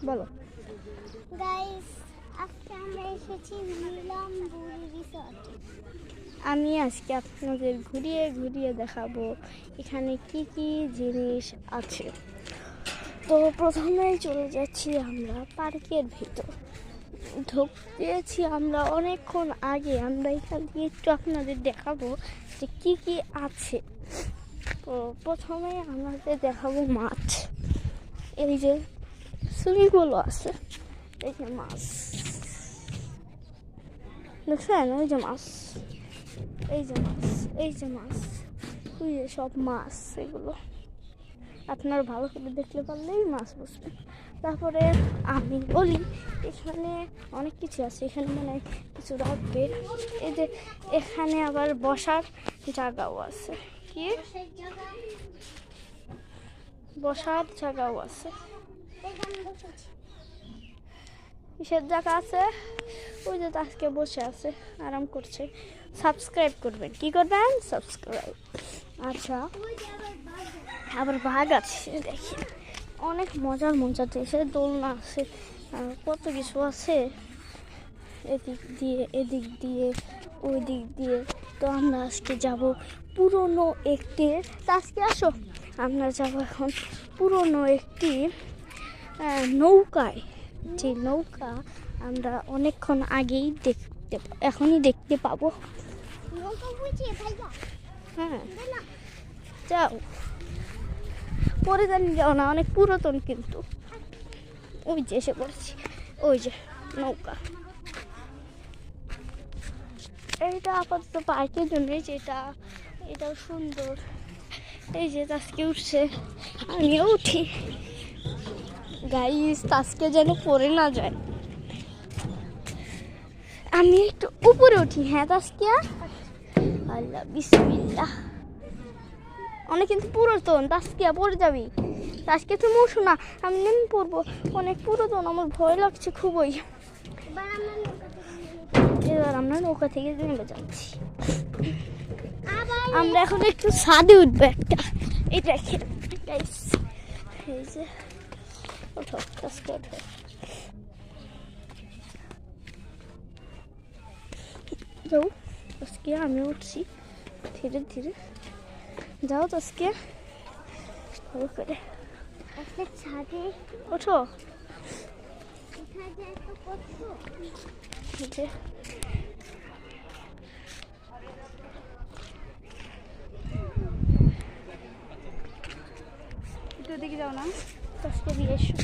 বলো। গাইস, আজকে আমরা এসেছি নীলাম্বুরি রিসর্টে। আমি আজকে আপনাদের ঘুরিয়ে ঘুরিয়ে দেখাবো এখানে কি কি জিনিস আছে। তো প্রথমেই চলে যাচ্ছি আমরা পার্কের ভিতর। ঢুকতেছি আমরা অনেকক্ষণ আগে। আমরা এখান থেকে একটু আপনাদের দেখাবো যে কি কি আছে। তো প্রথমে আমাদের দেখাবো মাছ। এই যে সুইমিং পুলও আছে, এই যে মাছ দেখছেন, ওই যে মাছ, এই যে মাছ, এই যে মাছ, ওই যে সব মাছ। এগুলো আপনারা ভালো করে দেখলে পারলেই মাছ বুঝবেন। তারপরে আমি বলি এখানে অনেক কিছু আছে, এখানে মানে কিছু রাখবে। এই যে এখানে আবার বসার জায়গাও আছে। কি বসার জায়গাও আছে? কিসের জায়গা আছে? ওই যে আজকে বসে আছে, আরাম করছে। সাবস্ক্রাইব করবেন। কি করবেন? সাবস্ক্রাইব। আচ্ছা, আবার বাঘ আছে দেখি, অনেক মজার মজার দেশে দোলনা আছে, কত কিছু আছে এদিক দিয়ে এদিক দিয়ে ওই দিক দিয়ে। তো আমরা আজকে যাব পুরনো একটি, আজকে আসো আমরা যাব এখন পুরনো একটি নৌকায়। যে নৌকা আমরা অনেকক্ষণ আগেই এখনই দেখতে পাবো। হ্যাঁ যাও, পরে জানি যাও না, অনেক পুরাতন কিন্তু। ওই যে এসে পড়েছি, ওই যে নৌকা। এইটা আপাতত পার্কের জন্য, যেটা এটাও সুন্দর। এই যে আজকে উঠছে, আমিও উঠি। গাইস, আজকে যেন পড়ে না যায়। আমি একটু উপরে উঠি। হ্যাঁ আজকে আল্লাহ বিসমিল্লাহ। অনেক কিন্তু পুরাতন, তাস্কিয়া পড়ে যাবি। আজকে তুমি উঠো না, আমি নেমে পড়বো। অনেক পুরাতন, আমার ভয় লাগছে খুবই। এবার আমরা নৌকা থেকে নেমে যাচ্ছি। আমরা এখন একটু ছাদে উঠবো একটা। এই দেখেন গাইস, এই যে ওঠো, তাস্কিয়া ওঠো। যাও তাস্কিয়া, আমি উঠছি ধীরে ধীরে। যাও তাস্কিয়া, ভালো করে ছাদে ওঠো। একটু দিকে যাও না, তাস্কিয়া দিয়ে এসো।